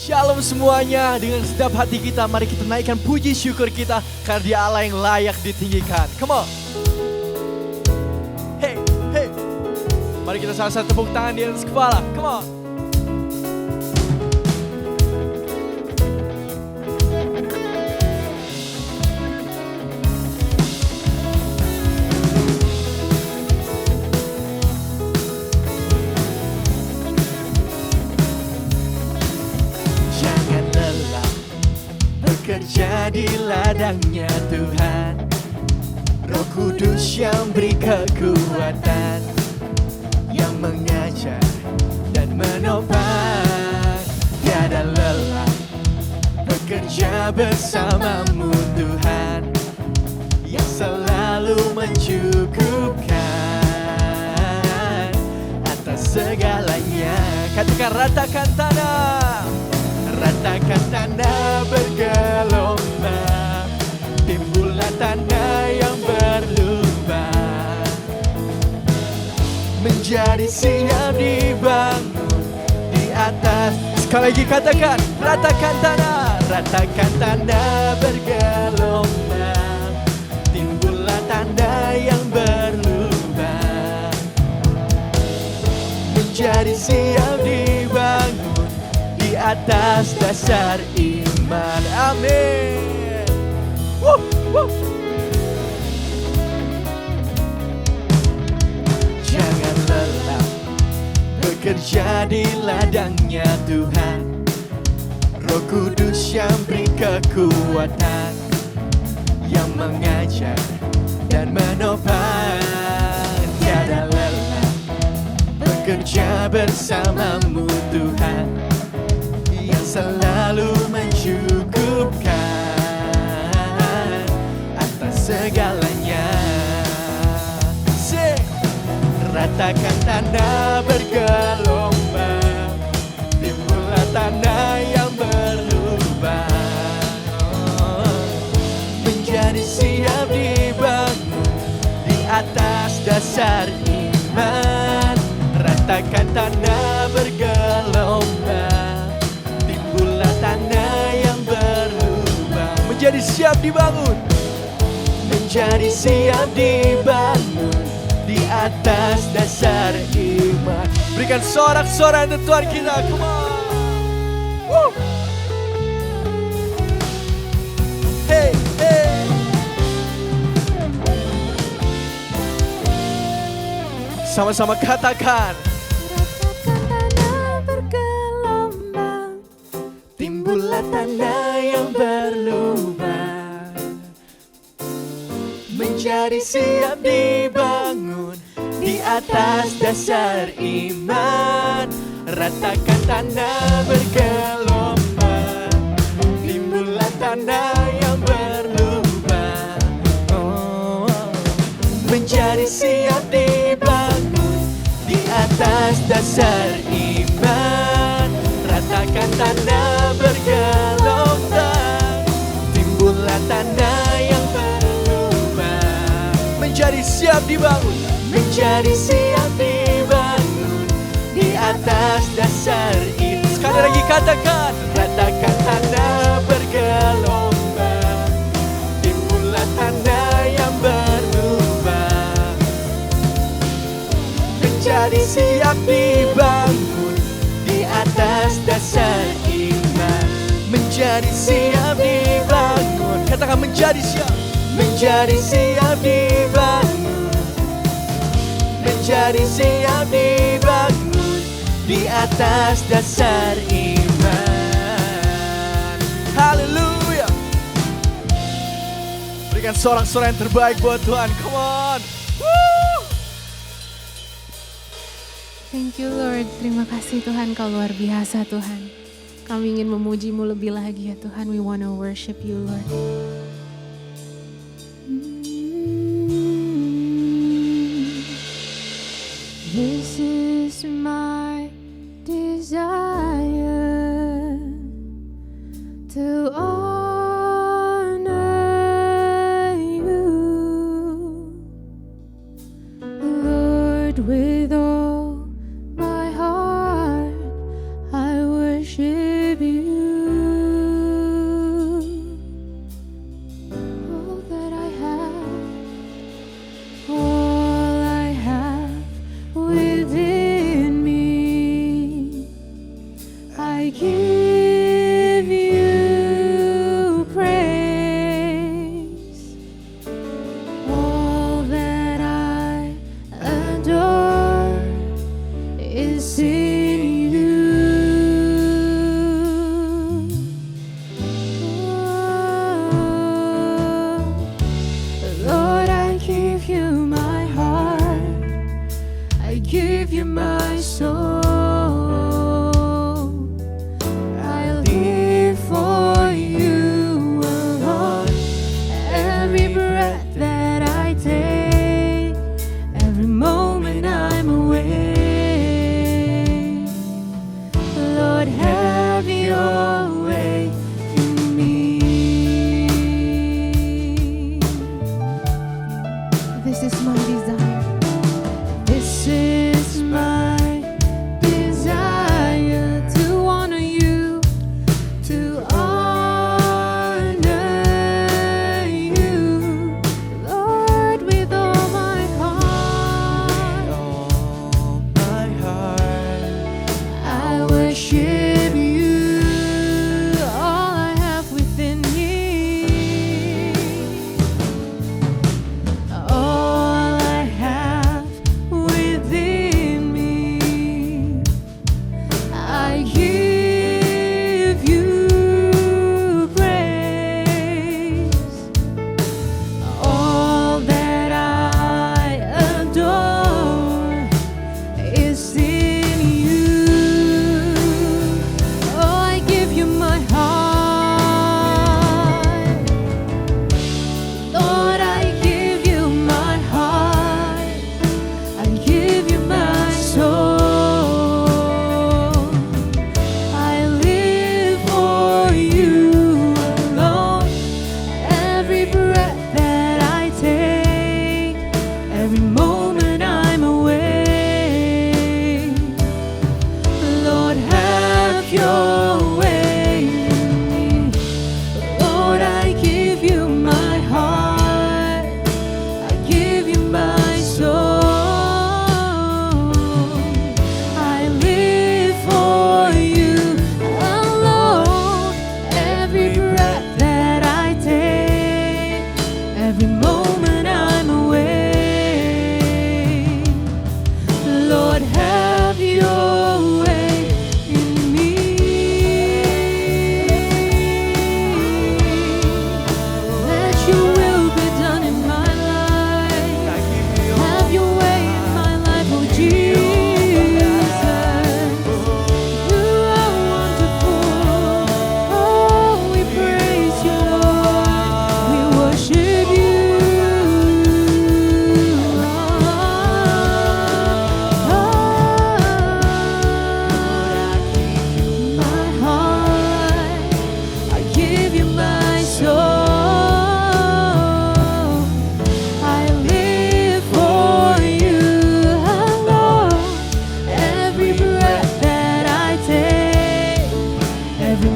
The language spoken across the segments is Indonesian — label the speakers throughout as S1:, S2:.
S1: Shalom semuanya, dengan sedap hati kita mari kita naikkan puji syukur kita karena Dia Allah yang layak ditinggikan. Come on. Hey, hey. Mari kita sama-sama tepuk tangan di atas kepala. Come on. Bekerja di ladangnya Tuhan, Roh Kudus yang beri kekuatan, yang mengajar dan menopang. Tiada lelah bekerja bersamamu Tuhan, yang selalu mencukupkan atas segalanya. Katakan ratakan tanah, ratakan tanah bergelombang, timbullah tanah yang berlubang, menjadi siap dibangun di atas. Sekali lagi katakan, ratakan tanah bergelombang, timbullah tanah yang berlubang, menjadi siap dibangun di atas dasar iman. Amin. Jangan lelah bekerja di ladangnya Tuhan, Roh Kudus yang beri kekuatan, yang mengajar dan menopang. Tiada lelah bekerja bersamamu Tuhan, yang selalu mencukupkan atas segalanya. Ratakan tanah bergelombang, timbullah tanah yang berlubang, menjadi siap dibangun di atas dasar iman. Ratakan tanah bergelombang, tanah yang berubah, menjadi siap dibangun, menjadi siap dibangun di atas dasar iman. Berikan sorak-sorai untuk Tuhan kita. Come on. Hey, hey. Sama-sama katakan, timbullah tanah yang berlubang, menjadi siap dibangun di atas dasar iman. Ratakan tanah bergelombang, timbullah tanah yang berlubang, menjadi siap dibangun di atas dasar iman. Ratakan tanah bergelombang, timbullah tanah yang berubah, menjadi siap dibangun, menjadi siap dibangun di atas dasar iman. Sekali lagi katakan, ratakan tanah bergelombang, timbullah tanah yang berubah, menjadi siap dibangun di atas dasar iman. Menjadi siap dibangun. Katakan menjadi siap. Menjadi siap dibangun. Menjadi siap dibangun di atas dasar iman. Haleluya. Berikan sorak-sorai yang terbaik buat Tuhan. Come on.
S2: Thank you Lord, terima kasih Tuhan, Kau luar biasa Tuhan. Kami ingin memuji-Mu lebih lagi ya Tuhan. We want to worship you Lord. This is my desire to honor you, Lord, with all my heart I worship you.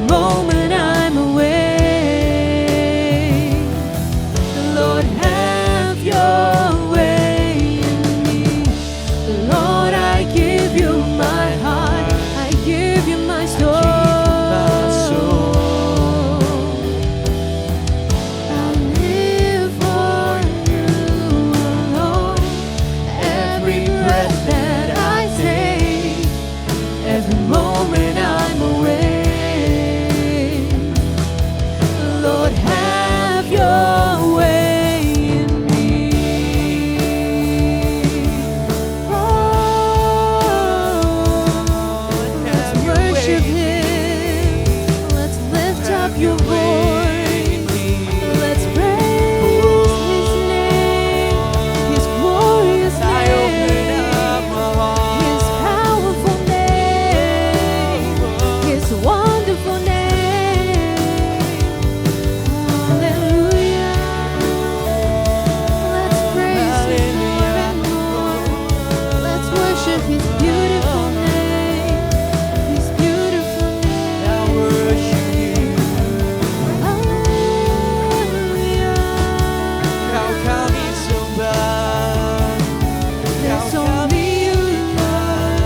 S2: moment I'm away. Lord, have your way in me. Lord, I give you my heart, I give you my soul. I'll live for you alone. Every breath that I take, every moment I'm away. Lord, have your way in me. Oh, let's worship Him. Let's lift up your voice. Let's praise His name, His glorious name, His powerful name, His wonderful name. Hallelujah. Let's praise Him more and more. Let's worship His beautiful name, His beautiful name. Hallelujah. There's only you, Lord.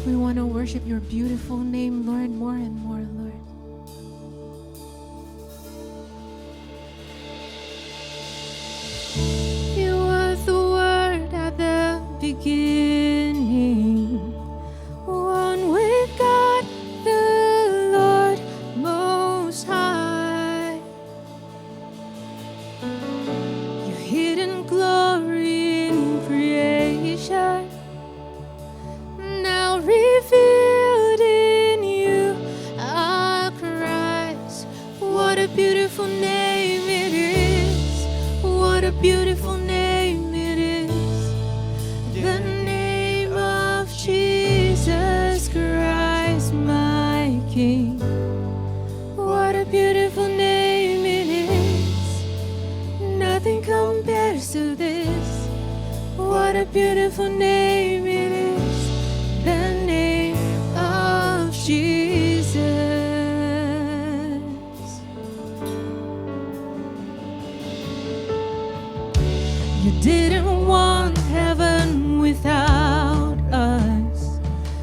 S2: We want to worship your beautiful name, Lord, more and more, Lord. You are the Word at the beginning, one with God, the Lord Most High. Your hidden glory in creation, now revealed in you, our Christ. What a beautiful name it is! What a beautiful name it is! The name of Jesus Christ, my King. What a beautiful name it is! Nothing compares to this. What a beautiful name it is! The name of Jesus. You didn't want heaven without us,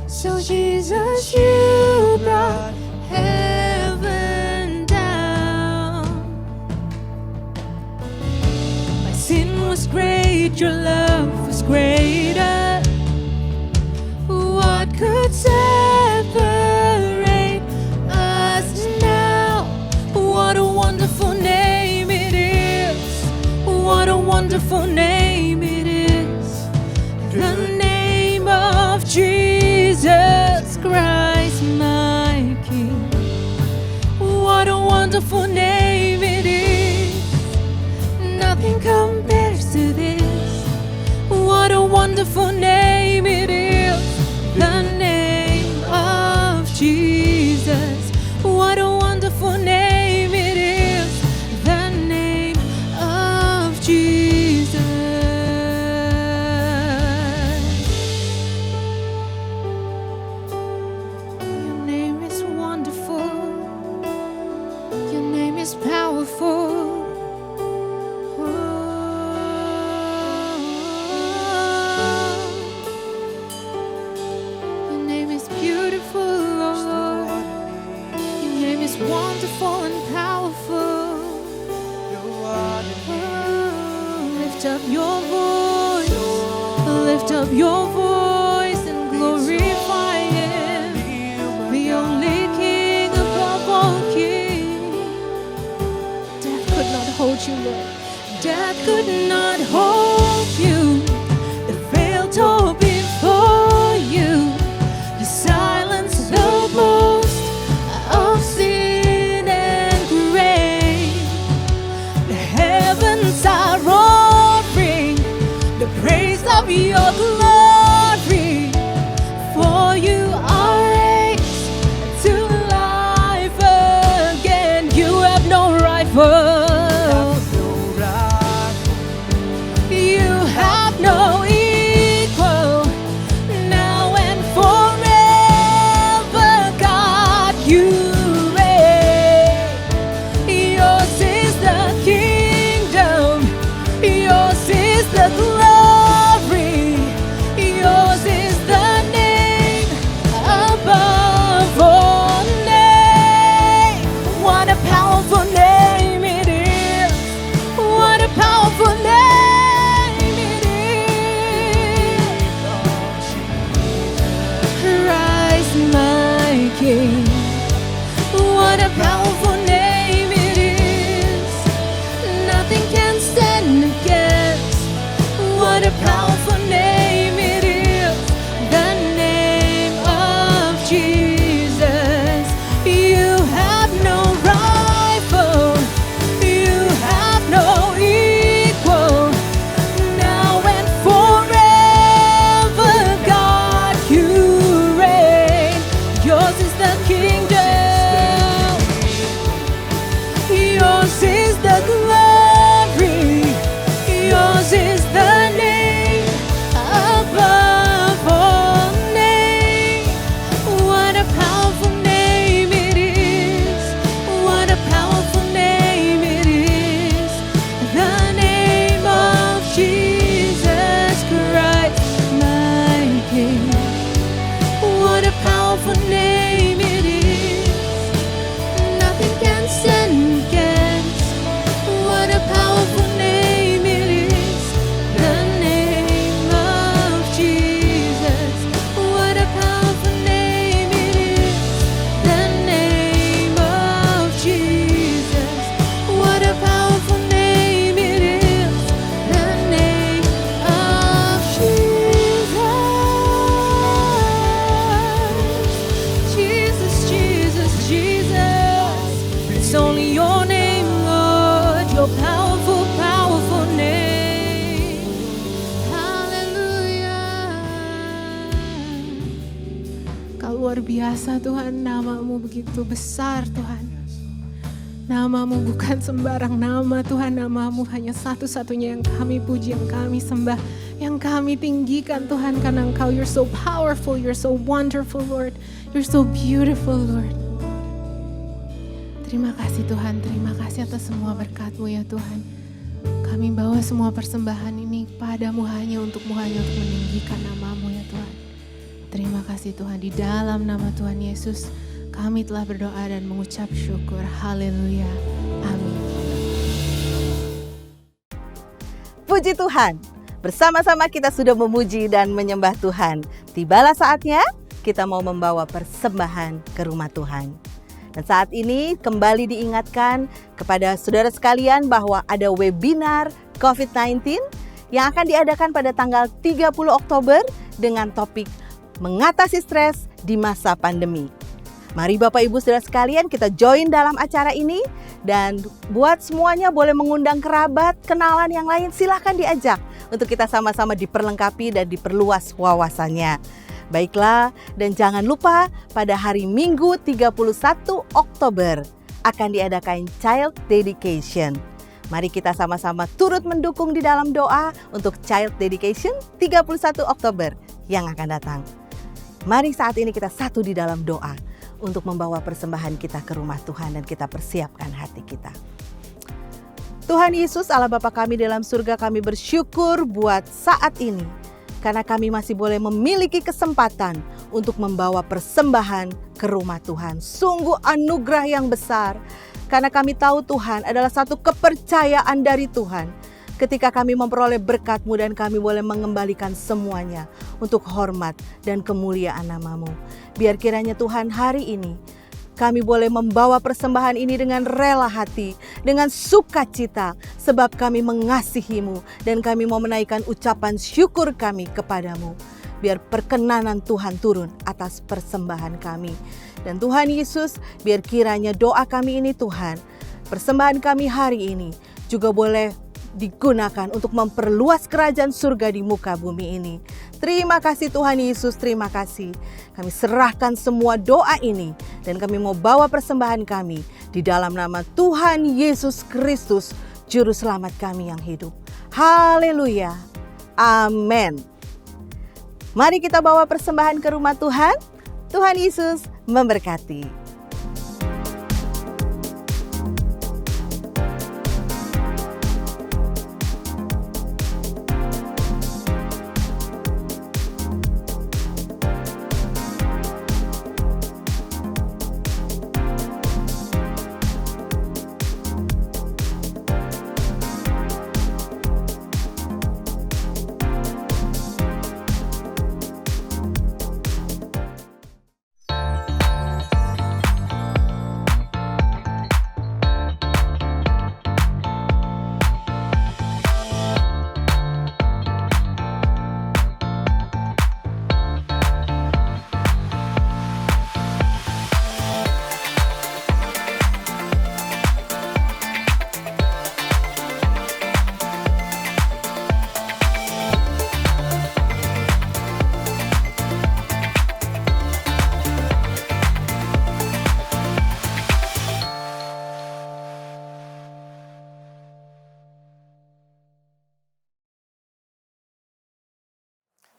S2: so Jesus, you brought heaven down. My sin was great, your love was greater. What could separate us now? What a wonderful name it is! What a wonderful name it is! The name of Jesus Christ, my King. What a wonderful name it is! Nothing compares to this. What a wonderful name it is! The name of Jesus. What a wonderful name it is! The name of Jesus. Your name is wonderful. Your name is powerful. Your name is beautiful, oh Lord. Your name is wonderful and powerful. Lift up your voice. Lift up your voice and glorify Him. The only King above all kings. Death could not hold you, Lord. Death could not hold you. The veil tore before you. You silenced the boast of sin and grave. The heavens are roaring the praise of your glory. For you are raised to life again. You have no rival. You have no equal. luar biasa Tuhan, nama-Mu begitu besar Tuhan. Nama-Mu bukan sembarang nama Tuhan, nama-Mu hanya satu-satunya yang kami puji, yang kami sembah, yang kami tinggikan Tuhan, karena Engkau, You're so powerful, You're so wonderful Lord, You're so beautiful Lord. Terima kasih Tuhan, terima kasih atas semua berkat-Mu ya Tuhan. Kami bawa semua persembahan ini kepadamu hanya untuk meninggikan nama-Mu ya Tuhan. Terima kasih Tuhan, di dalam nama Tuhan Yesus kami telah berdoa dan mengucap syukur. Haleluya. Amin.
S3: Puji Tuhan, bersama-sama kita sudah memuji dan menyembah Tuhan. Tibalah saatnya kita mau membawa persembahan ke rumah Tuhan. Dan saat ini kembali diingatkan kepada saudara sekalian bahwa ada webinar COVID-19 yang akan diadakan pada tanggal 30 Oktober dengan topik mengatasi stres di masa pandemi. Mari Bapak Ibu saudara sekalian kita join dalam acara ini, dan buat semuanya boleh mengundang kerabat, kenalan yang lain, silahkan diajak untuk kita sama-sama diperlengkapi dan diperluas wawasannya. Baiklah, dan jangan lupa pada hari Minggu 31 Oktober akan diadakan Child Dedication. Mari kita sama-sama turut mendukung di dalam doa untuk Child Dedication 31 Oktober yang akan datang. Mari saat ini kita satu di dalam doa untuk membawa persembahan kita ke rumah Tuhan dan kita persiapkan hati kita. Tuhan Yesus, Allah Bapa kami dalam surga, kami bersyukur buat saat ini. Karena kami masih boleh memiliki kesempatan untuk membawa persembahan ke rumah Tuhan. Sungguh anugerah yang besar. Karena kami tahu Tuhan adalah satu kepercayaan dari Tuhan. Ketika kami memperoleh berkat-Mu dan kami boleh mengembalikan semuanya untuk hormat dan kemuliaan nama-Mu. Biar kiranya Tuhan hari ini kami boleh membawa persembahan ini dengan rela hati, dengan sukacita, sebab kami mengasihi-Mu dan kami mau menaikkan ucapan syukur kami kepadamu. Biar perkenanan Tuhan turun atas persembahan kami. Dan Tuhan Yesus, biar kiranya doa kami ini Tuhan, persembahan kami hari ini juga boleh digunakan untuk memperluas kerajaan surga di muka bumi ini. Terima kasih Tuhan Yesus, terima kasih. Kami serahkan semua doa ini dan kami mau bawa persembahan kami di dalam nama Tuhan Yesus Kristus, Juru Selamat kami yang hidup. Haleluya. Amin. Mari kita bawa persembahan ke rumah Tuhan. Tuhan Yesus memberkati.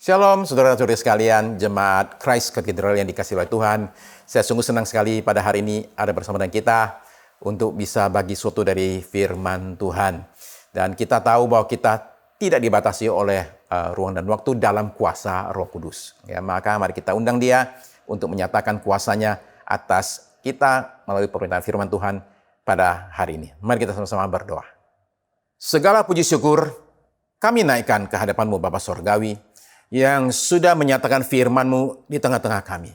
S4: Shalom saudara-saudari sekalian, jemaat Christ Cathedral yang dikasihi oleh Tuhan. Saya sungguh senang sekali pada hari ini ada bersama dengan kita untuk bisa bagi sesuatu dari firman Tuhan. Dan kita tahu bahwa kita tidak dibatasi oleh ruang dan waktu dalam kuasa Roh Kudus. Ya, maka mari kita undang Dia untuk menyatakan kuasanya atas kita melalui permintaan firman Tuhan pada hari ini. Mari kita sama-sama berdoa. Segala puji syukur kami naikkan ke hadapan-Mu Bapa Sorgawi, yang sudah menyatakan firman-Mu di tengah-tengah kami.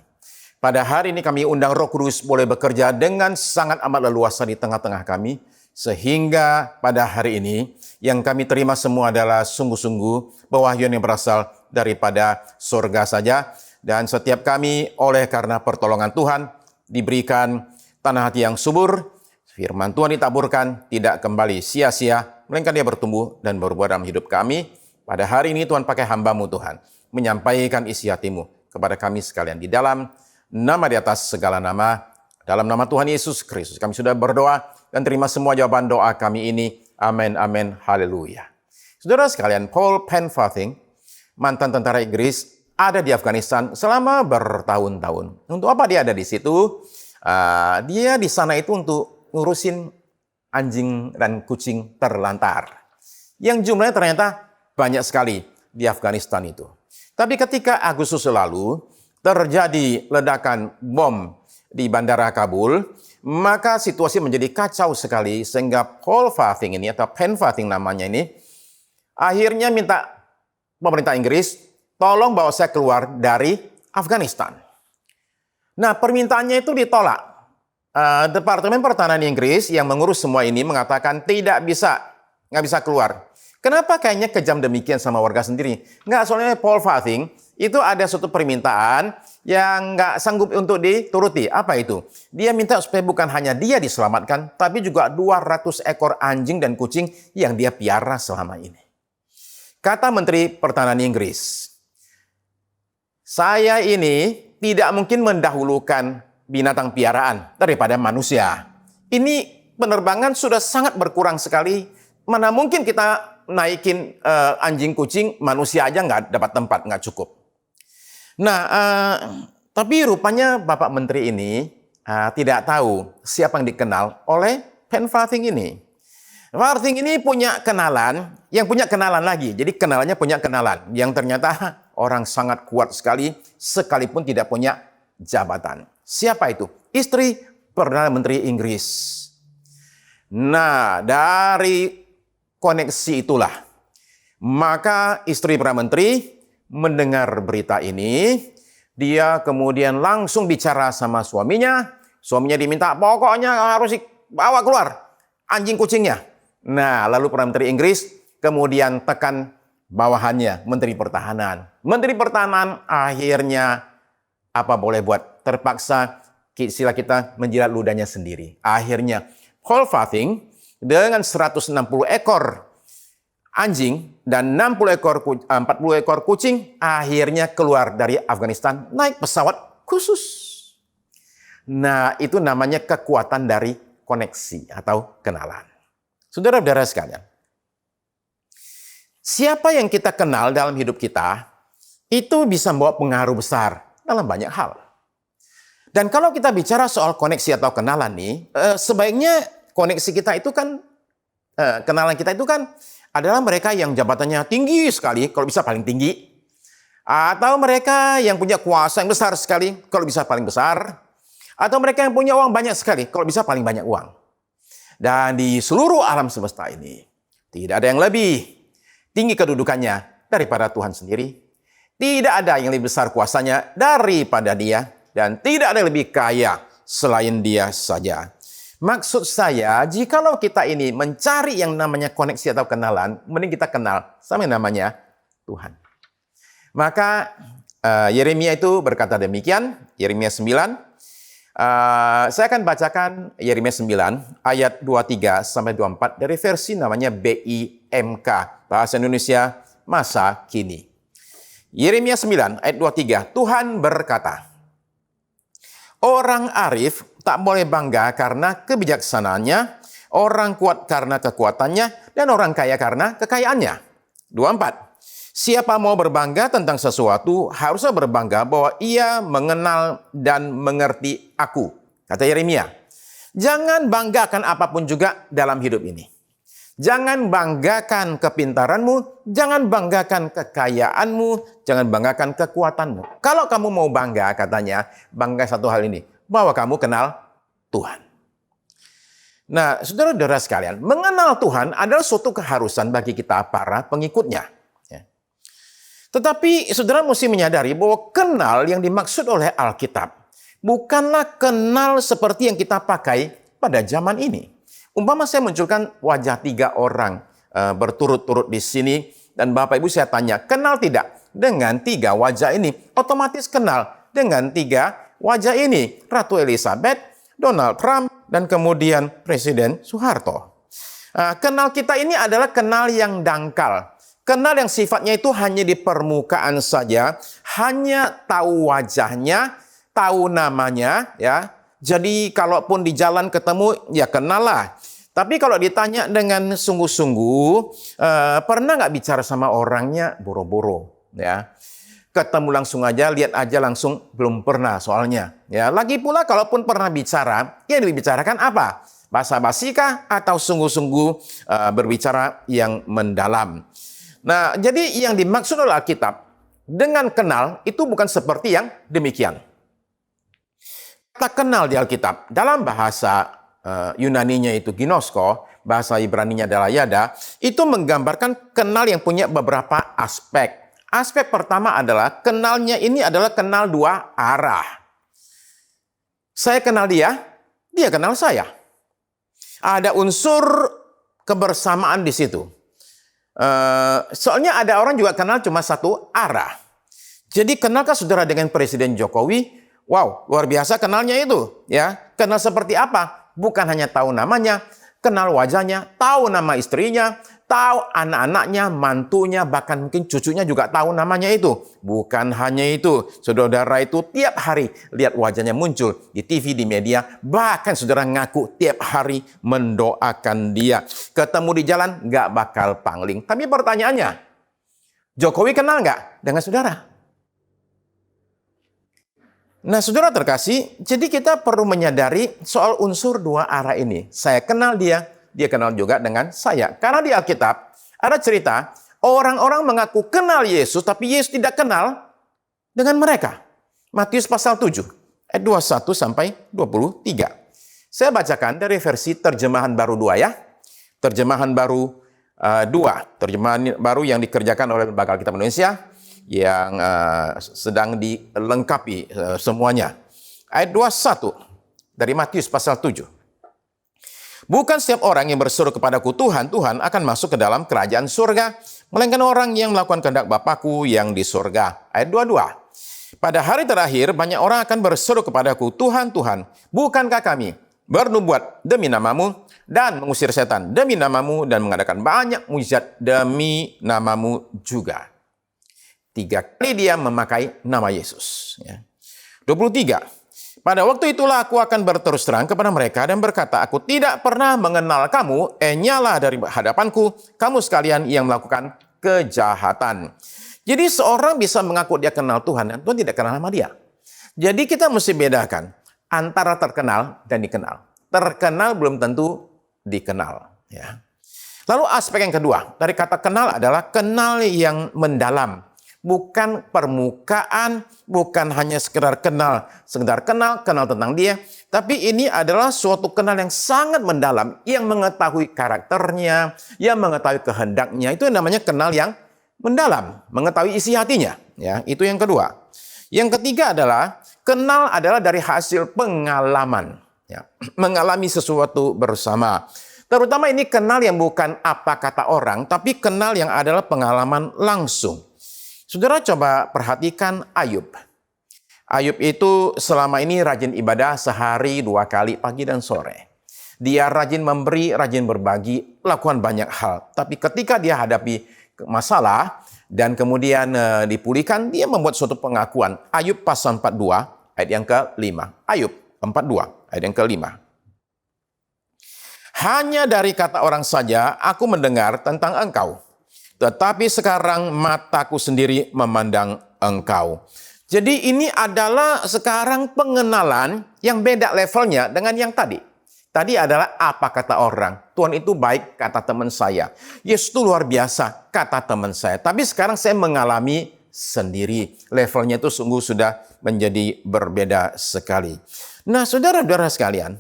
S4: Pada hari ini kami undang Roh Kudus boleh bekerja dengan sangat amat leluasa di tengah-tengah kami, sehingga pada hari ini yang kami terima semua adalah sungguh-sungguh pewahyuan yang berasal daripada sorga saja, dan setiap kami oleh karena pertolongan Tuhan diberikan tanah hati yang subur, firman Tuhan ditaburkan tidak kembali sia-sia, melainkan dia bertumbuh dan berbuah dalam hidup kami. Pada hari ini Tuhan pakai hamba-Mu Tuhan, menyampaikan isi hati-Mu kepada kami sekalian di dalam nama di atas segala nama. Dalam nama Tuhan Yesus Kristus kami sudah berdoa dan terima semua jawaban doa kami ini. Amin, amin, haleluya. Saudara sekalian, Paul Penfarthing, mantan tentara Inggris, ada di Afghanistan selama bertahun-tahun. Untuk apa dia ada di situ? Dia di sana itu untuk ngurusin anjing dan kucing terlantar. Yang jumlahnya ternyata banyak sekali di Afghanistan itu. Tapi ketika Agustus lalu terjadi ledakan bom di Bandara Kabul, maka situasi menjadi kacau sekali sehingga Paul Farthing ini atau Penfarthing namanya ini akhirnya minta pemerintah Inggris tolong bawa saya keluar dari Afghanistan. Nah, permintaannya itu ditolak. Departemen Pertahanan Inggris yang mengurus semua ini mengatakan nggak bisa keluar. Kenapa kayaknya kejam demikian sama warga sendiri? Nggak, soalnya Paul Farthing itu ada suatu permintaan yang nggak sanggup untuk dituruti. Apa itu? Dia minta supaya bukan hanya dia diselamatkan, tapi juga 200 ekor anjing dan kucing yang dia piara selama ini. Kata Menteri Pertahanan Inggris, saya ini tidak mungkin mendahulukan binatang piaraan daripada manusia. Ini penerbangan sudah sangat berkurang sekali. Mana mungkin kita naikin anjing kucing, manusia aja nggak dapat tempat, nggak cukup. Nah, tapi rupanya Bapak Menteri ini tidak tahu siapa yang dikenal oleh Penfarthing ini. Farthing ini punya kenalan, yang punya kenalan lagi. Jadi kenalannya punya kenalan, yang ternyata orang sangat kuat sekali, sekalipun tidak punya jabatan. Siapa itu? Istri Perdana Menteri Inggris. Nah, dari koneksi itulah, maka istri Perdana Menteri mendengar berita ini, dia kemudian langsung bicara sama suaminya. Suaminya diminta pokoknya harus bawa keluar anjing kucingnya. Nah, lalu Perdana Menteri Inggris kemudian tekan bawahannya, Menteri Pertahanan. Menteri Pertahanan akhirnya apa boleh buat, terpaksa sila kita menjilat ludahnya sendiri. Akhirnya Paul Farthing dengan 160 ekor anjing dan 40 ekor kucing akhirnya keluar dari Afghanistan naik pesawat khusus. Nah, itu namanya kekuatan dari koneksi atau kenalan. Saudara-saudara sekalian, siapa yang kita kenal dalam hidup kita itu bisa membawa pengaruh besar dalam banyak hal. Dan kalau kita bicara soal koneksi atau kenalan nih, sebaiknya koneksi kita itu kan, kenalan kita itu kan adalah mereka yang jabatannya tinggi sekali, kalau bisa paling tinggi. Atau mereka yang punya kuasa yang besar sekali, kalau bisa paling besar. Atau mereka yang punya uang banyak sekali, kalau bisa paling banyak uang. Dan di seluruh alam semesta ini, tidak ada yang lebih tinggi kedudukannya daripada Tuhan sendiri. Tidak ada yang lebih besar kuasanya daripada Dia. Dan tidak ada yang lebih kaya selain Dia saja. Maksud saya, jikalau kita ini mencari yang namanya koneksi atau kenalan, mending kita kenal sama yang namanya Tuhan. Maka Yeremia itu berkata demikian, Yeremia 9. Saya akan bacakan Yeremia 9 ayat 23 sampai 24 dari versi namanya BIMK, Bahasa Indonesia Masa Kini. Yeremia 9 ayat 23, Tuhan berkata, orang arif tak boleh bangga karena kebijaksanaannya, orang kuat karena kekuatannya, dan orang kaya karena kekayaannya. 24. Siapa mau berbangga tentang sesuatu, harusnya berbangga bahwa ia mengenal dan mengerti aku. Kata Yeremia. Jangan banggakan apapun juga dalam hidup ini. Jangan banggakan kepintaranmu, jangan banggakan kekayaanmu, jangan banggakan kekuatanmu. Kalau kamu mau bangga, katanya, bangga satu hal ini, bahwa kamu kenal Tuhan. Nah, saudara-saudara sekalian, mengenal Tuhan adalah suatu keharusan bagi kita para pengikutnya. Tetapi saudara mesti menyadari bahwa kenal yang dimaksud oleh Alkitab bukanlah kenal seperti yang kita pakai pada zaman ini. Umpama saya munculkan wajah 3 orang berturut-turut di sini dan Bapak Ibu saya tanya, kenal tidak dengan 3 wajah ini? Otomatis kenal dengan 3 wajah ini. Ratu Elizabeth, Donald Trump, dan kemudian Presiden Soeharto. Kenal kita ini adalah kenal yang dangkal. Kenal yang sifatnya itu hanya di permukaan saja, hanya tahu wajahnya, tahu namanya, ya. Jadi kalaupun di jalan ketemu, ya kenal lah. Tapi kalau ditanya dengan sungguh-sungguh, pernah nggak bicara sama orangnya boro-boro, ya. Ketemu langsung aja, lihat aja langsung, belum pernah soalnya. Ya, lagi pula kalaupun pernah bicara, yang dibicarakan apa? Basa-basi kah atau sungguh-sungguh berbicara yang mendalam? Nah, jadi yang dimaksud oleh Alkitab dengan kenal itu bukan seperti yang demikian. Kata kenal di Alkitab dalam bahasa Yunaninya itu ginosko, bahasa Ibraninya adalah yada, itu menggambarkan kenal yang punya beberapa aspek. Aspek pertama adalah kenalnya ini adalah kenal dua arah. Saya kenal dia, dia kenal saya. Ada unsur kebersamaan di situ. Soalnya ada orang juga kenal cuma satu arah. Jadi kenalkah saudara dengan Presiden Jokowi? Wow, luar biasa kenalnya itu. Ya, kenal seperti apa? Bukan hanya tahu namanya, kenal wajahnya, tahu nama istrinya, tahu anak-anaknya, mantunya, bahkan mungkin cucunya juga tahu namanya itu. Bukan hanya itu, saudara itu tiap hari lihat wajahnya muncul di TV, di media, bahkan saudara ngaku tiap hari mendoakan dia. Ketemu di jalan, nggak bakal pangling. Tapi pertanyaannya, Jokowi kenal nggak dengan saudara? Nah, saudara terkasih, jadi kita perlu menyadari soal unsur dua arah ini. Saya kenal dia, dia kenal juga dengan saya. Karena di Alkitab ada cerita, orang-orang mengaku kenal Yesus, tapi Yesus tidak kenal dengan mereka. Matius pasal 7, ayat 21 sampai 23. Saya bacakan dari versi terjemahan baru 2 ya. Terjemahan baru 2. Terjemahan baru yang dikerjakan oleh Lembaga Alkitab Indonesia, yang sedang dilengkapi semuanya. Ayat 21 dari Matius pasal 7. Bukan setiap orang yang berseru kepadaku, Tuhan, Tuhan, akan masuk ke dalam kerajaan surga, melainkan orang yang melakukan kehendak Bapakku yang di surga. Ayat 22. Pada hari terakhir, banyak orang akan berseru kepadaku, Tuhan, Tuhan, bukankah kami bernubuat demi namamu dan mengusir setan demi namamu dan mengadakan banyak mujizat demi namamu juga. 3 kali dia memakai nama Yesus. 23. Pada waktu itulah aku akan berterus terang kepada mereka dan berkata, aku tidak pernah mengenal kamu, nyala dari hadapanku, kamu sekalian yang melakukan kejahatan. Jadi seorang bisa mengaku dia kenal Tuhan dan Tuhan tidak kenal sama dia. Jadi kita mesti bedakan antara terkenal dan dikenal. Terkenal belum tentu dikenal. Ya. Lalu aspek yang kedua dari kata kenal adalah kenal yang mendalam. Bukan permukaan, bukan hanya sekedar kenal tentang dia, tapi ini adalah suatu kenal yang sangat mendalam, yang mengetahui karakternya, yang mengetahui kehendaknya. Itu yang namanya kenal yang mendalam, mengetahui isi hatinya. Ya, itu yang kedua. Yang ketiga adalah kenal adalah dari hasil pengalaman, ya, mengalami sesuatu bersama. Terutama ini kenal yang bukan apa kata orang, tapi kenal yang adalah pengalaman langsung. Saudara coba perhatikan Ayub. Ayub itu selama ini rajin ibadah sehari 2 kali, pagi dan sore. Dia rajin memberi, rajin berbagi, lakukan banyak hal. Tapi ketika dia hadapi masalah dan kemudian dipulihkan, dia membuat suatu pengakuan. Ayub pasal 42 ayat yang ke-5. Ayub 42 ayat yang ke-5. Hanya dari kata orang saja aku mendengar tentang engkau. Tetapi sekarang mataku sendiri memandang engkau. Jadi ini adalah sekarang pengenalan yang beda levelnya dengan yang tadi. Tadi adalah apa kata orang. Tuhan itu baik, kata teman saya. Yesus itu luar biasa, kata teman saya. Tapi sekarang saya mengalami sendiri. Levelnya itu sungguh sudah menjadi berbeda sekali. Nah, saudara-saudara sekalian,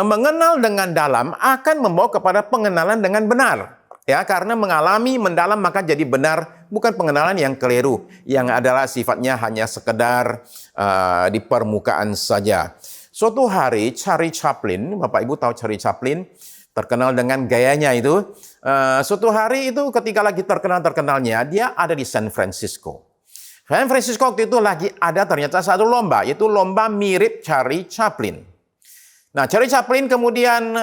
S4: mengenal dengan dalam akan membawa kepada pengenalan dengan benar. Ya, karena mengalami mendalam maka jadi benar, bukan pengenalan yang keliru, yang adalah sifatnya hanya sekedar di permukaan saja. Suatu hari Charlie Chaplin, Bapak Ibu tahu Charlie Chaplin, terkenal dengan gayanya itu. Suatu hari itu ketika lagi terkenalnya, dia ada di San Francisco. San Francisco waktu itu lagi ada ternyata satu lomba, yaitu lomba mirip Charlie Chaplin. Nah, Charlie Chaplin kemudian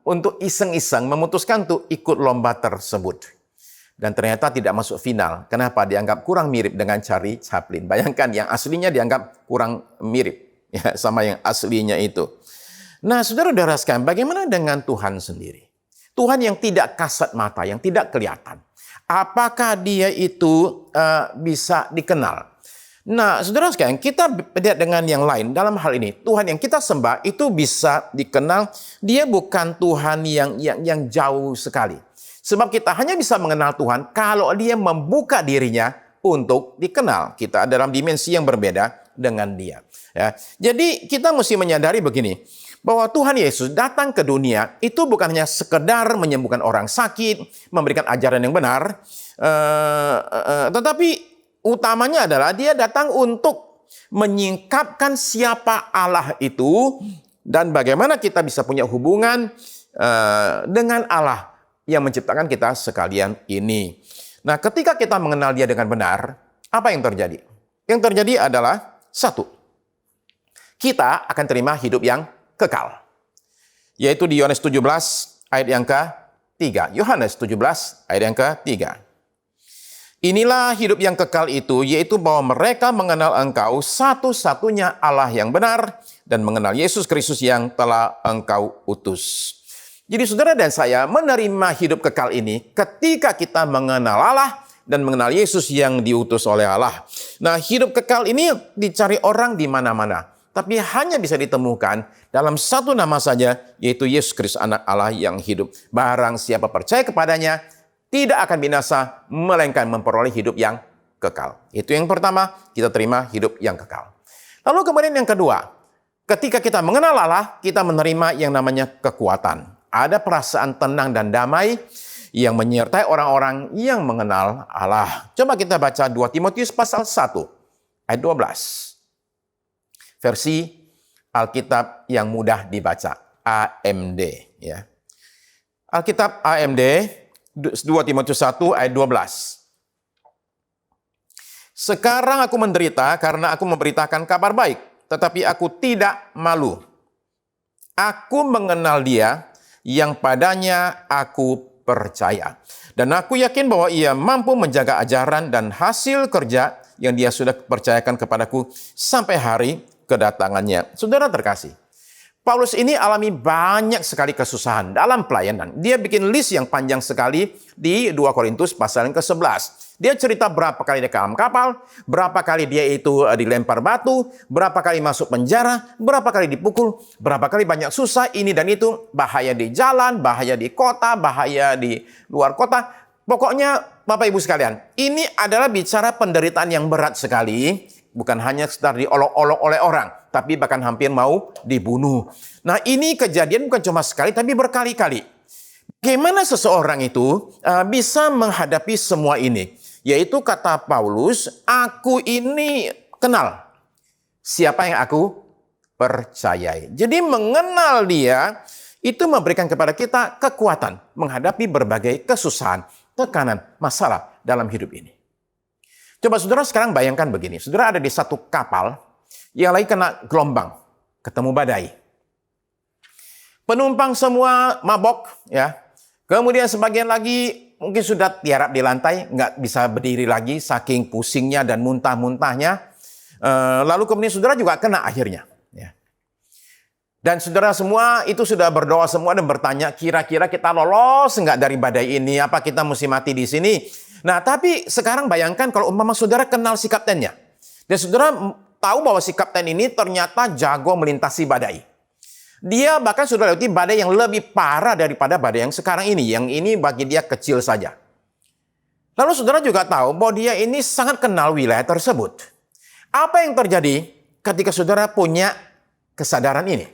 S4: untuk iseng-iseng memutuskan untuk ikut lomba tersebut. dan ternyata tidak masuk final. Kenapa? Dianggap kurang mirip dengan Charlie Chaplin. Bayangkan yang aslinya dianggap kurang mirip ya sama yang aslinya itu. Nah, saudara-saudara sekalian, bagaimana dengan Tuhan sendiri? Tuhan yang tidak kasat mata, yang tidak kelihatan. Apakah dia itu bisa dikenal? Nah, saudara sekalian, kita beda dengan yang lain dalam hal ini. Tuhan yang kita sembah itu bisa dikenal. Dia bukan Tuhan yang jauh sekali. Sebab kita hanya bisa mengenal Tuhan kalau dia membuka dirinya untuk dikenal. Kita dalam dimensi yang berbeda dengan dia. Ya. Jadi kita mesti menyadari begini, bahwa Tuhan Yesus datang ke dunia itu bukan hanya sekedar menyembuhkan orang sakit, memberikan ajaran yang benar, tetapi utamanya adalah dia datang untuk menyingkapkan siapa Allah itu dan bagaimana kita bisa punya hubungan dengan Allah yang menciptakan kita sekalian ini. Nah, ketika kita mengenal dia dengan benar, apa yang terjadi? Yang terjadi adalah satu, kita akan terima hidup yang kekal. Yaitu di Yohanes 17 ayat yang ke-3. Yohanes 17 ayat yang ke-3. Inilah hidup yang kekal itu, yaitu bahwa mereka mengenal Engkau satu-satunya Allah yang benar dan mengenal Yesus Kristus yang telah Engkau utus. Jadi saudara dan saya menerima hidup kekal ini ketika kita mengenal Allah dan mengenal Yesus yang diutus oleh Allah. Nah, hidup kekal ini dicari orang di mana-mana. Tapi hanya bisa ditemukan dalam satu nama saja, yaitu Yesus Kristus anak Allah yang hidup. Barang siapa percaya kepadanya, tidak akan binasa, melainkan memperoleh hidup yang kekal. Itu yang pertama, kita terima hidup yang kekal. Lalu kemudian yang kedua, ketika kita mengenal Allah, kita menerima yang namanya kekuatan. Ada perasaan tenang dan damai yang menyertai orang-orang yang mengenal Allah. Coba kita baca 2 Timotius pasal 1, ayat 12. Versi Alkitab yang mudah dibaca, AMD. Ya. Alkitab AMD, 2 Timotius 1 ayat 12. Sekarang aku menderita karena aku memberitakan kabar baik, tetapi aku tidak malu. Aku mengenal dia yang padanya aku percaya. Dan aku yakin bahwa ia mampu menjaga ajaran dan hasil kerja yang dia sudah percayakan kepadaku sampai hari kedatangannya. Saudara terkasih, Paulus ini alami banyak sekali kesusahan dalam pelayanan. Dia bikin list yang panjang sekali di 2 Korintus pasal yang ke-11. Dia cerita berapa kali dia ke dalam kapal, berapa kali dia itu dilempar batu, berapa kali masuk penjara, berapa kali dipukul, berapa kali banyak susah ini dan itu, bahaya di jalan, bahaya di kota, bahaya di luar kota. Pokoknya Bapak Ibu sekalian, ini adalah bicara penderitaan yang berat sekali. Bukan hanya sekedar diolok-olok oleh orang, tapi bahkan hampir mau dibunuh. Nah, ini kejadian bukan cuma sekali, tapi berkali-kali. Bagaimana seseorang itu bisa menghadapi semua ini? Yaitu kata Paulus, aku ini kenal siapa yang aku percayai. Jadi mengenal dia itu memberikan kepada kita kekuatan menghadapi berbagai kesusahan, tekanan, masalah dalam hidup ini. Coba saudara sekarang bayangkan begini. Saudara ada di satu kapal yang lagi kena gelombang, ketemu badai. Penumpang semua mabok, ya. Kemudian sebagian lagi mungkin sudah tiarap di lantai, nggak bisa berdiri lagi, saking pusingnya dan muntah-muntahnya. Lalu kemudian saudara juga kena akhirnya. Ya. Dan saudara semua itu sudah berdoa semua dan bertanya, kira-kira kita lolos nggak dari badai ini? Apa kita mesti mati di sini? Nah, tapi sekarang bayangkan kalau umpama saudara kenal si kaptennya. Dan saudara tahu bahwa si kapten ini ternyata jago melintasi badai. Dia bahkan sudah lewati badai yang lebih parah daripada badai yang sekarang ini. Yang ini bagi dia kecil saja. Lalu saudara juga tahu bahwa dia ini sangat kenal wilayah tersebut. Apa yang terjadi ketika saudara punya kesadaran ini?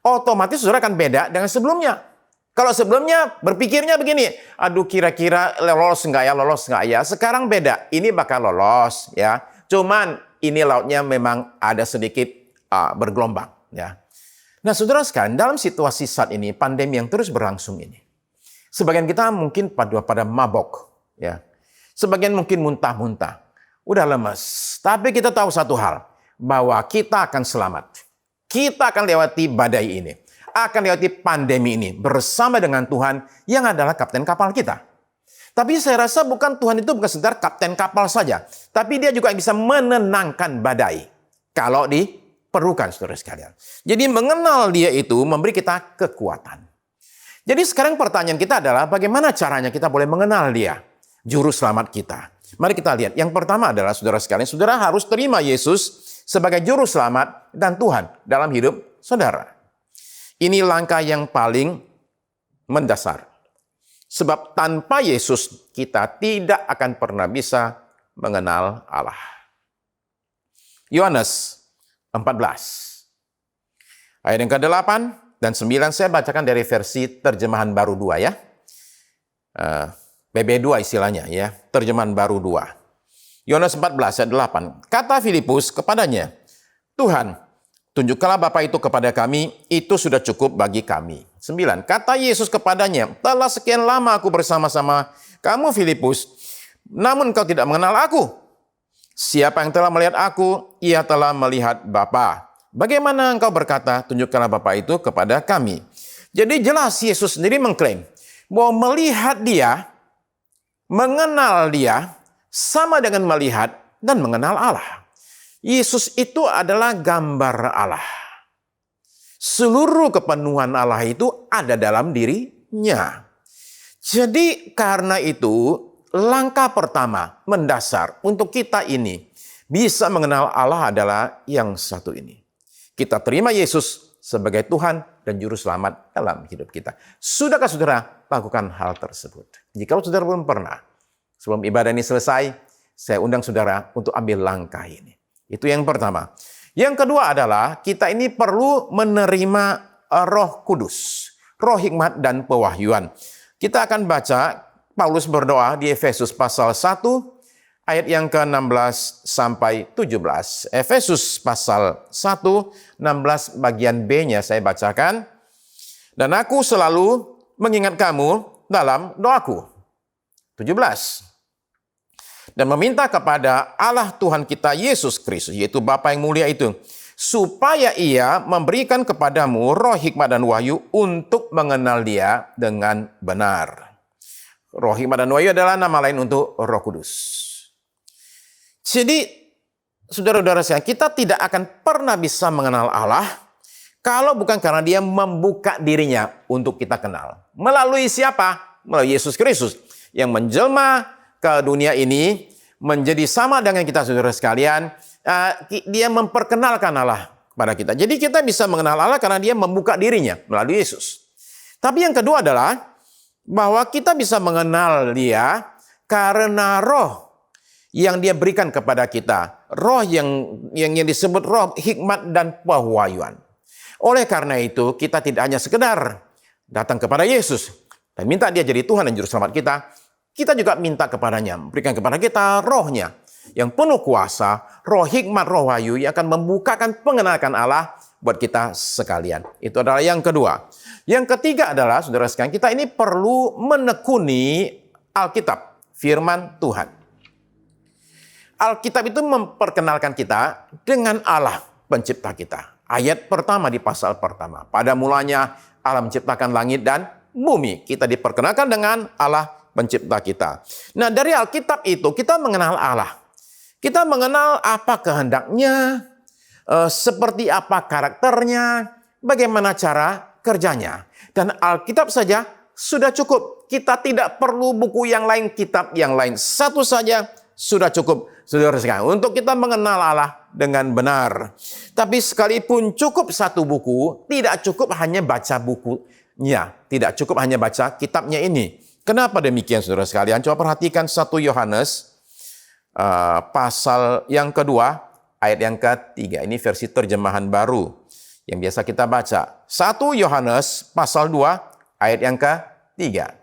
S4: Otomatis saudara akan beda dengan sebelumnya. Kalau sebelumnya berpikirnya begini, aduh kira-kira lolos nggak ya. Sekarang beda, ini bakal lolos ya. Cuman ini lautnya memang ada sedikit bergelombang ya. Nah saudara sekalian, dalam situasi saat ini, pandemi yang terus berlangsung ini. Sebagian kita mungkin pada mabok ya. Sebagian mungkin muntah-muntah. Udah lemes. Tapi kita tahu satu hal, bahwa kita akan selamat. Kita akan lewati badai ini. Akan lewati pandemi ini bersama dengan Tuhan yang adalah kapten kapal kita. Tapi saya rasa Tuhan itu bukan sekedar kapten kapal saja. Tapi dia juga bisa menenangkan badai. Kalau diperlukan, saudara sekalian. Jadi mengenal dia itu memberi kita kekuatan. Jadi sekarang pertanyaan kita adalah bagaimana caranya kita boleh mengenal dia, juru selamat kita. Mari kita lihat. Yang pertama adalah saudara sekalian, saudara harus terima Yesus sebagai juru selamat dan Tuhan dalam hidup saudara. Ini langkah yang paling mendasar. Sebab tanpa Yesus kita tidak akan pernah bisa mengenal Allah. Yohanes 14 ayat yang ke-8 dan 9 saya bacakan dari versi terjemahan baru 2 ya. PB2 istilahnya ya, terjemahan baru 2. Yohanes 14 ayat 8. Kata Filipus kepadanya, Tuhan, tunjukkanlah Bapa itu kepada kami, itu sudah cukup bagi kami. 9. Kata Yesus kepadanya, telah sekian lama aku bersama-sama kamu Filipus, namun kau tidak mengenal aku. Siapa yang telah melihat aku, ia telah melihat Bapa. Bagaimana engkau berkata, tunjukkanlah Bapa itu kepada kami. Jadi jelas Yesus sendiri mengklaim bahwa melihat dia, mengenal dia, sama dengan melihat dan mengenal Allah. Yesus itu adalah gambar Allah. Seluruh kepenuhan Allah itu ada dalam dirinya. Jadi karena itu langkah pertama mendasar untuk kita ini bisa mengenal Allah adalah yang satu ini. Kita terima Yesus sebagai Tuhan dan Juru Selamat dalam hidup kita. Sudahkah saudara lakukan hal tersebut? Jika saudara belum pernah, sebelum ibadah ini selesai, saya undang saudara untuk ambil langkah ini. Itu yang pertama. Yang kedua adalah kita ini perlu menerima Roh Kudus, Roh hikmat dan pewahyuan. Kita akan baca Paulus berdoa di Efesus pasal 1 ayat yang ke-16 sampai 17. Efesus pasal 1, 16 bagian B-nya saya bacakan. Dan aku selalu mengingat kamu dalam doaku. 17. Dan meminta kepada Allah Tuhan kita Yesus Kristus, yaitu Bapa yang mulia itu, supaya ia memberikan kepadamu roh hikmat dan wahyu untuk mengenal dia dengan benar. Roh hikmat dan wahyu adalah nama lain untuk Roh Kudus. Jadi, saudara-saudara saya, kita tidak akan pernah bisa mengenal Allah kalau bukan karena dia membuka dirinya untuk kita kenal. Melalui siapa? Melalui Yesus Kristus yang menjelma ke dunia ini menjadi sama dengan kita, saudara sekalian. Dia memperkenalkan Allah kepada kita. Jadi kita bisa mengenal Allah karena dia membuka dirinya melalui Yesus. Tapi yang kedua adalah bahwa kita bisa mengenal dia karena roh yang dia berikan kepada kita. Roh yang disebut roh hikmat dan pewahyuan. Oleh karena itu kita tidak hanya sekedar datang kepada Yesus dan minta dia jadi Tuhan dan Juru Selamat kita. Kita juga minta kepadanya, berikan kepada kita rohnya yang penuh kuasa, roh hikmat, roh wahyu yang akan membukakan pengenalan Allah buat kita sekalian. Itu adalah yang kedua. Yang ketiga adalah, saudara sekalian, kita ini perlu menekuni Alkitab, firman Tuhan. Alkitab itu memperkenalkan kita dengan Allah pencipta kita. Ayat pertama di pasal pertama. Pada mulanya Allah menciptakan langit dan bumi. Kita diperkenalkan dengan Allah pencipta kita. Nah, dari Alkitab itu kita mengenal Allah. Kita mengenal apa kehendaknya, seperti apa karakternya, bagaimana cara kerjanya. Dan Alkitab saja sudah cukup. Kita tidak perlu buku yang lain, kitab yang lain. Satu saja sudah cukup, saudara sekalian, untuk kita mengenal Allah dengan benar. Tapi sekalipun cukup satu buku, tidak cukup hanya baca bukunya. Tidak cukup hanya baca kitabnya ini. Kenapa demikian, saudara sekalian? Coba perhatikan 1 Yohanes pasal yang kedua, ayat yang ketiga. Ini versi terjemahan baru yang biasa kita baca. 1 Yohanes pasal 2, ayat yang ketiga.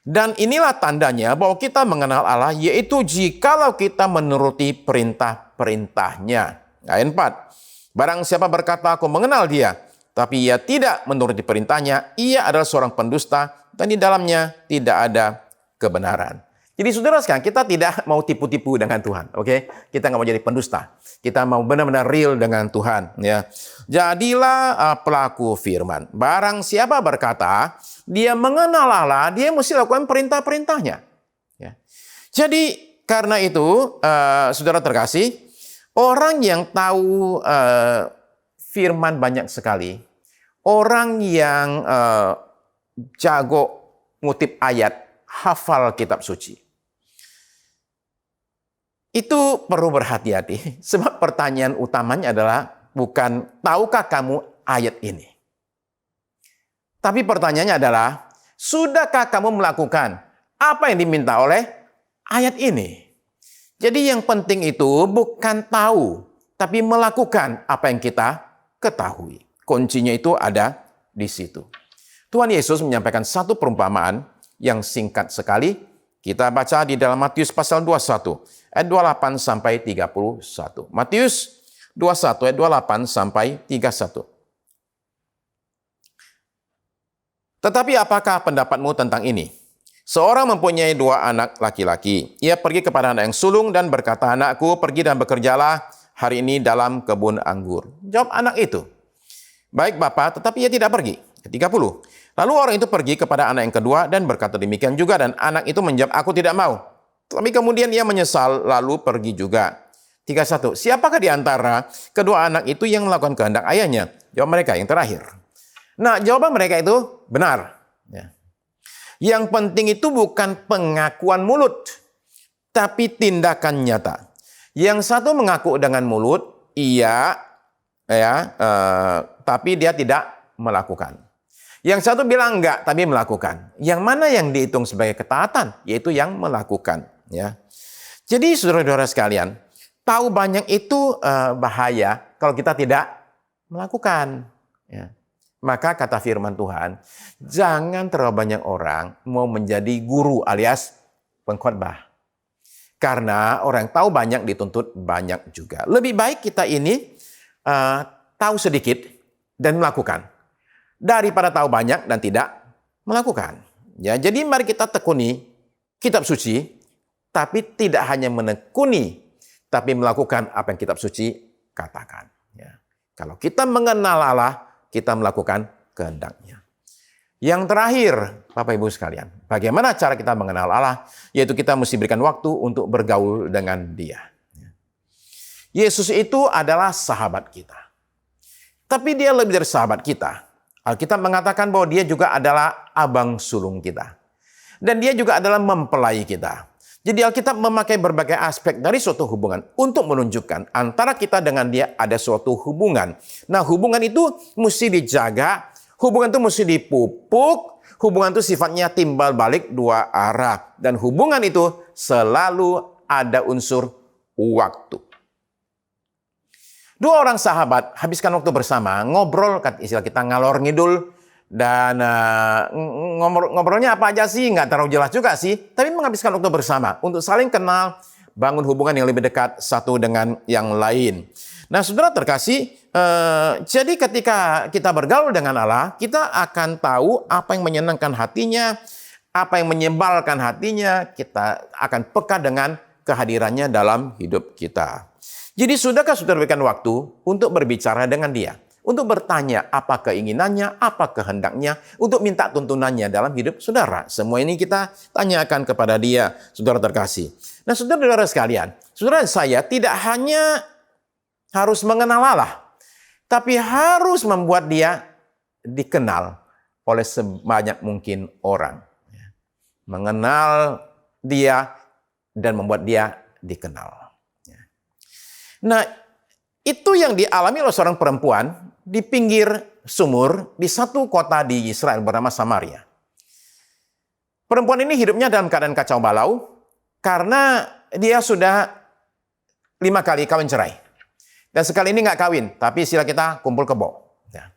S4: Dan inilah tandanya bahwa kita mengenal Allah, yaitu jikalau kita menuruti perintah-perintahnya. Ayat 4. Barang siapa berkata, aku mengenal dia, tapi ia tidak menuruti perintahnya, ia adalah seorang pendusta, dan di dalamnya tidak ada kebenaran. Jadi saudara sekalian, kita tidak mau tipu-tipu dengan Tuhan, oke? Kita nggak mau jadi pendusta. Kita mau benar-benar real dengan Tuhan, ya. Jadilah pelaku firman. Barang siapa berkata, dia mengenal Allah, dia mesti lakukan perintah-perintahnya. Jadi karena itu, saudara terkasih, orang yang tahu firman banyak sekali, orang yang jago ngutip ayat, hafal kitab suci, itu perlu berhati-hati. Sebab pertanyaan utamanya adalah bukan tahukah kamu ayat ini. Tapi pertanyaannya adalah, sudahkah kamu melakukan apa yang diminta oleh ayat ini? Jadi yang penting itu bukan tahu, tapi melakukan apa yang kita ketahui. Kuncinya itu ada di situ. Tuhan Yesus menyampaikan satu perumpamaan yang singkat sekali. Kita baca di dalam Matius pasal 21, ayat 28 sampai 31. Matius 21 ayat 28 sampai 31. Tetapi apakah pendapatmu tentang ini? Seorang mempunyai 2 anak laki-laki. Ia pergi kepada anak yang sulung dan berkata, "Anakku, pergi dan bekerjalah hari ini dalam kebun anggur." Jawab anak itu, "Baik Bapa," tetapi ia tidak pergi. 30. Lalu orang itu pergi kepada anak yang kedua dan berkata demikian juga, dan anak itu menjawab, "Aku tidak mau." Tapi kemudian ia menyesal lalu pergi juga. 31. Siapakah di antara kedua anak itu yang melakukan kehendak ayahnya? Jawab mereka yang terakhir. Nah, jawaban mereka itu benar. Ya. Yang penting itu bukan pengakuan mulut, tapi tindakan nyata. Yang satu mengaku dengan mulut, iya, tapi dia tidak melakukan. Yang satu bilang enggak, tapi melakukan. Yang mana yang dihitung sebagai ketaatan? Yaitu yang melakukan. Ya. Jadi saudara-saudara sekalian, tahu banyak itu bahaya kalau kita tidak melakukan. Ya. Maka kata firman Tuhan, jangan terlalu banyak orang mau menjadi guru alias pengkhotbah. Karena orang yang tahu banyak dituntut banyak juga. Lebih baik kita ini tahu sedikit dan melakukan, daripada tahu banyak dan tidak melakukan. Ya, jadi mari kita tekuni kitab suci, tapi tidak hanya menekuni, tapi melakukan apa yang kitab suci katakan. Ya. Kalau kita mengenal Allah, kita melakukan kehendak-Nya. Yang terakhir, Bapak Ibu sekalian, bagaimana cara kita mengenal Allah? Yaitu kita mesti berikan waktu untuk bergaul dengan Dia. Yesus itu adalah sahabat kita. Tapi Dia lebih dari sahabat kita. Alkitab mengatakan bahwa Dia juga adalah abang sulung kita. Dan Dia juga adalah mempelai kita. Jadi Alkitab memakai berbagai aspek dari suatu hubungan untuk menunjukkan antara kita dengan Dia ada suatu hubungan. Nah, hubungan itu mesti dijaga, hubungan itu mesti dipupuk, hubungan itu sifatnya timbal balik 2 arah. Dan hubungan itu selalu ada unsur waktu. 2 orang sahabat habiskan waktu bersama, ngobrol, istilah kita ngalor ngidul. Dan ngobrolnya apa aja sih, nggak terlalu jelas juga sih. Tapi menghabiskan waktu bersama untuk saling kenal, bangun hubungan yang lebih dekat satu dengan yang lain. Nah, saudara terkasih, jadi ketika kita bergaul dengan Allah, kita akan tahu apa yang menyenangkan hatinya, apa yang menyebalkan hatinya. Kita akan peka dengan kehadirannya dalam hidup kita. Jadi sudahkah saudara berikan waktu untuk berbicara dengan Dia? Untuk bertanya apa keinginannya, apa kehendaknya, untuk minta tuntunannya dalam hidup saudara. Semua ini kita tanyakan kepada Dia, saudara terkasih. Nah, saudara-saudara sekalian, saudara saya tidak hanya harus mengenal Allah, tapi harus membuat Dia dikenal oleh sebanyak mungkin orang. Mengenal Dia dan membuat Dia dikenal. Nah, itu yang dialami oleh seorang perempuan di pinggir sumur di satu kota di Israel bernama Samaria. Perempuan ini hidupnya dalam keadaan kacau balau karena dia sudah 5 kali kawin cerai. Dan sekali ini nggak kawin, tapi istilah kita kumpul kebo. Ya.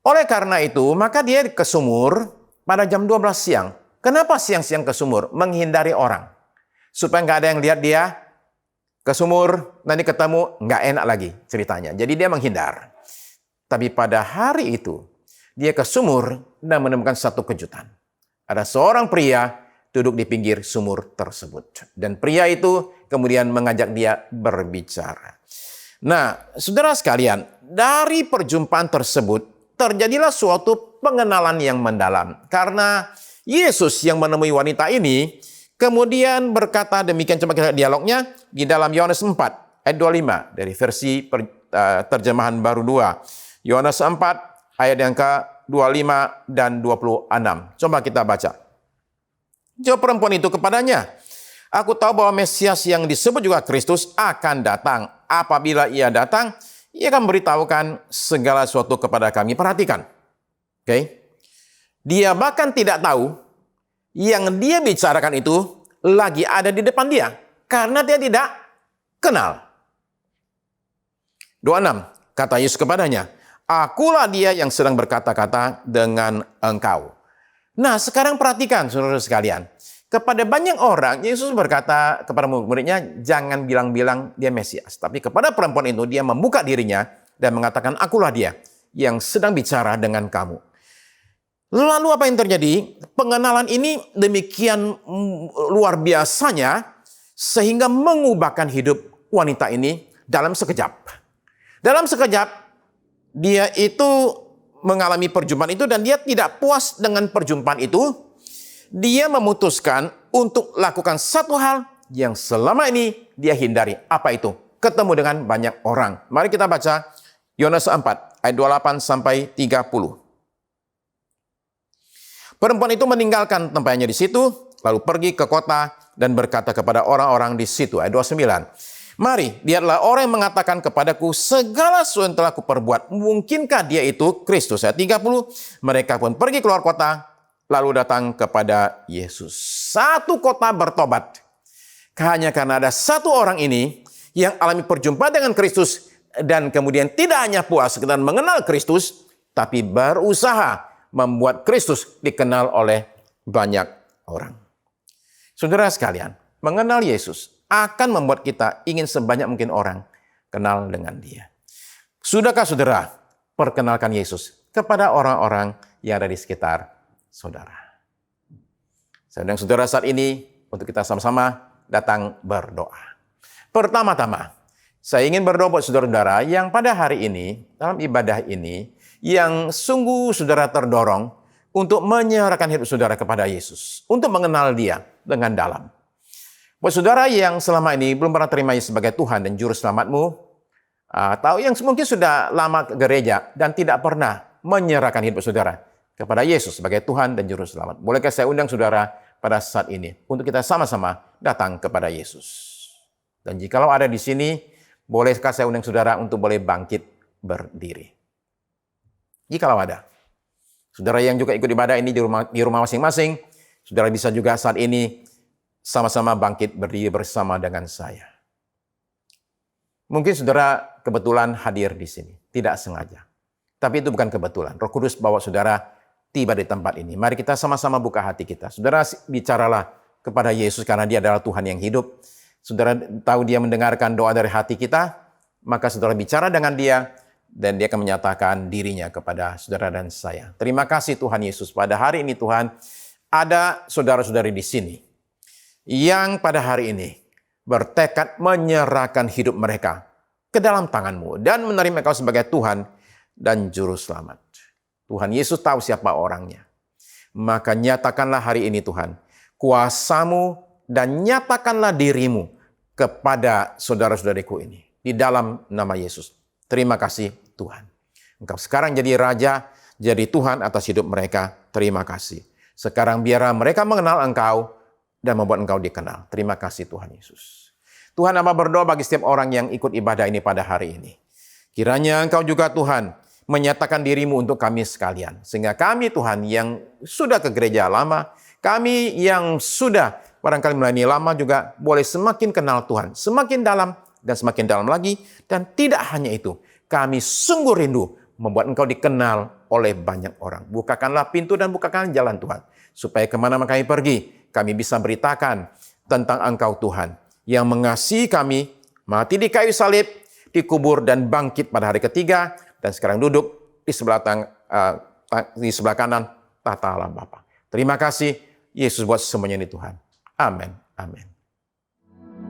S4: Oleh karena itu, maka dia ke sumur pada jam 12 siang. Kenapa siang-siang ke sumur? Menghindari orang. Supaya nggak ada yang lihat dia ke sumur, nanti ketemu, nggak enak lagi ceritanya. Jadi dia menghindar. Tapi pada hari itu, dia ke sumur dan menemukan satu kejutan. Ada seorang pria duduk di pinggir sumur tersebut. Dan pria itu kemudian mengajak dia berbicara. Nah, saudara sekalian, dari perjumpaan tersebut, terjadilah suatu pengenalan yang mendalam. Karena Yesus yang menemui wanita ini, Kemudian berkata demikian, coba kita lihat dialognya di dalam Yohanes 4 ayat 25 dari versi terjemahan baru 2. Yohanes 4 ayat yang ke-25 dan 26. Coba kita baca. Jawab perempuan itu kepadanya, aku tahu bahwa Mesias yang disebut juga Kristus akan datang. Apabila ia datang, ia akan memberitahukan segala sesuatu kepada kami. Perhatikan. Oke. Dia bahkan tidak tahu yang dia bicarakan itu lagi ada di depan dia. Karena dia tidak kenal. 26. Kata Yesus kepadanya, akulah dia yang sedang berkata-kata dengan engkau. Nah, sekarang perhatikan saudara sekalian. Kepada banyak orang, Yesus berkata kepada murid-muridnya, jangan bilang-bilang dia Mesias. Tapi kepada perempuan itu, dia membuka dirinya dan mengatakan, akulah dia yang sedang bicara dengan kamu. Lalu apa yang terjadi? Pengenalan ini demikian luar biasanya, sehingga mengubahkan hidup wanita ini dalam sekejap. Dalam sekejap, dia itu mengalami perjumpaan itu dan dia tidak puas dengan perjumpaan itu. Dia memutuskan untuk lakukan satu hal yang selama ini dia hindari. Apa itu? Ketemu dengan banyak orang. Mari kita baca Yohanes 4 ayat 28 sampai 30. Perempuan itu meninggalkan tempatnya di situ, lalu pergi ke kota dan berkata kepada orang-orang di situ. Ayat 29. Mari, lihatlah orang yang mengatakan kepadaku, segala sesuatu yang telah kuperbuat. Mungkinkah dia itu Kristus? Ayat 30. Mereka pun pergi keluar kota, lalu datang kepada Yesus. Satu kota bertobat. Hanya karena ada satu orang ini yang alami perjumpaan dengan Kristus. Dan kemudian tidak hanya puas sekedar mengenal Kristus, tapi berusaha membuat Kristus dikenal oleh banyak orang. Saudara sekalian, mengenal Yesus akan membuat kita ingin sebanyak mungkin orang kenal dengan dia. Sudahkah saudara perkenalkan Yesus kepada orang-orang yang ada di sekitar saudara? Saya undang saudara saat ini untuk kita sama-sama datang berdoa. Pertama-tama, saya ingin berdoa buat saudara-saudara yang pada hari ini, dalam ibadah ini, yang sungguh saudara terdorong untuk menyerahkan hidup saudara kepada Yesus. Untuk mengenal dia dengan dalam. Buat saudara yang selama ini belum pernah terima Yesus sebagai Tuhan dan Juru Selamatmu, atau yang mungkin sudah lama ke gereja dan tidak pernah menyerahkan hidup saudara kepada Yesus sebagai Tuhan dan Juru Selamat. Bolehkah saya undang saudara pada saat ini untuk kita sama-sama datang kepada Yesus. Dan jikalau ada di sini, bolehkah saya undang saudara untuk boleh bangkit berdiri. Jikalau ada saudara yang juga ikut ibadah ini di rumah masing-masing, saudara bisa juga saat ini sama-sama bangkit berdiri bersama dengan saya. Mungkin saudara kebetulan hadir di sini, tidak sengaja. Tapi itu bukan kebetulan. Roh Kudus bawa saudara tiba di tempat ini. Mari kita sama-sama buka hati kita. Saudara bicaralah kepada Yesus karena dia adalah Tuhan yang hidup. Saudara tahu dia mendengarkan doa dari hati kita, maka saudara bicara dengan dia, dan dia akan menyatakan dirinya kepada saudara dan saya. Terima kasih Tuhan Yesus. Pada hari ini Tuhan, ada saudara-saudari di sini yang pada hari ini bertekad menyerahkan hidup mereka ke dalam tangan-Mu dan menerima Kau sebagai Tuhan dan Juru Selamat. Tuhan Yesus tahu siapa orangnya. Maka nyatakanlah hari ini Tuhan, kuasa-Mu dan nyatakanlah diri-Mu kepada saudara-saudariku ini. Di dalam nama Yesus. Terima kasih Tuhan. Engkau sekarang jadi Raja, jadi Tuhan atas hidup mereka. Terima kasih. Sekarang biarlah mereka mengenal Engkau dan membuat Engkau dikenal. Terima kasih Tuhan Yesus. Tuhan, Hamba berdoa bagi setiap orang yang ikut ibadah ini pada hari ini. Kiranya Engkau juga Tuhan menyatakan diri-Mu untuk kami sekalian. Sehingga kami Tuhan yang sudah ke gereja lama, kami yang sudah barangkali melayani lama juga boleh semakin kenal Tuhan. Semakin dalam dan semakin dalam lagi. Dan tidak hanya itu, kami sungguh rindu membuat Engkau dikenal oleh banyak orang. Bukakanlah pintu dan bukakan jalan Tuhan. Supaya kemana-mana kami pergi, kami bisa beritakan tentang Engkau Tuhan. Yang mengasihi kami, mati di kayu salib, dikubur dan bangkit pada hari ketiga. Dan sekarang duduk di sebelah kanan tahta Allah Bapa. Terima kasih Yesus buat semuanya ini Tuhan. Amin. Amin.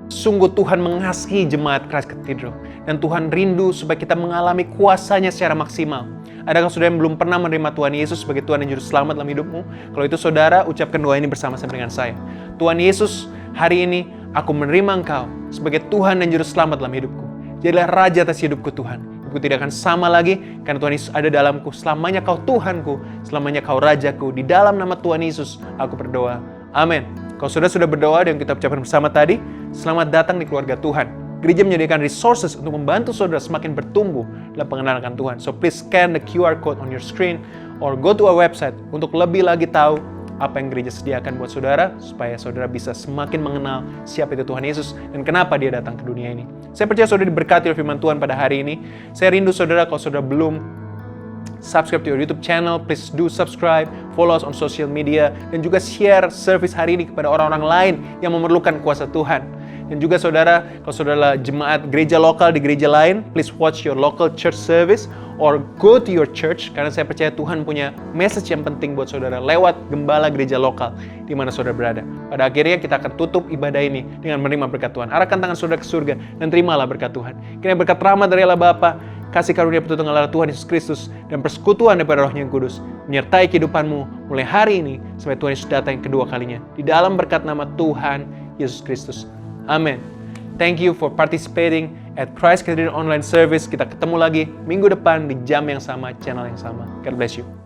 S5: Sungguh Tuhan mengasihi jemaat Christ Cathedral. Dan Tuhan rindu supaya kita mengalami kuasa-Nya secara maksimal. Adakah saudara yang belum pernah menerima Tuhan Yesus sebagai Tuhan dan Juru Selamat dalam hidupmu? Kalau itu saudara, ucapkan doa ini bersama-sama dengan saya. Tuhan Yesus, hari ini aku menerima Engkau sebagai Tuhan dan Juru Selamat dalam hidupku. Jadilah Raja atas hidupku Tuhan. Hidupku tidak akan sama lagi karena Tuhan Yesus ada dalamku. Selamanya Kau Tuhanku, selamanya Kau Rajaku. Di dalam nama Tuhan Yesus aku berdoa. Amin. Kalau saudara sudah berdoa dan kita ucapkan bersama tadi, selamat datang di keluarga Tuhan. Gereja menyediakan resources untuk membantu saudara semakin bertumbuh dalam pengenalan akan Tuhan. So please scan the QR code on your screen or go to our website untuk lebih lagi tahu apa yang gereja sediakan buat saudara supaya saudara bisa semakin mengenal siapa itu Tuhan Yesus dan kenapa Dia datang ke dunia ini. Saya percaya saudara diberkati oleh firman Tuhan pada hari ini. Saya rindu saudara kalau saudara belum subscribe to your YouTube channel, please do subscribe, follow us on social media, dan juga share service hari ini kepada orang-orang lain yang memerlukan kuasa Tuhan. Dan juga saudara, kalau saudara jemaat gereja lokal di gereja lain, please watch your local church service or go to your church, karena saya percaya Tuhan punya message yang penting buat saudara lewat gembala gereja lokal di mana saudara berada. Pada akhirnya kita akan tutup ibadah ini dengan menerima berkat Tuhan. Arahkan tangan saudara ke surga dan terimalah berkat Tuhan. Kiranya berkat rahmat dari Allah Bapa, kasih karunia pertolongan Allah Tuhan Yesus Kristus, dan persekutuan daripada Roh-Nya yang kudus menyertai kehidupanmu mulai hari ini sampai Tuhan Yesus datang yang kedua kalinya. Di dalam berkat nama Tuhan Yesus Kristus. Amin. Thank you for participating at Christ Cathedral Online Service. Kita ketemu lagi minggu depan di jam yang sama, channel yang sama. God bless you.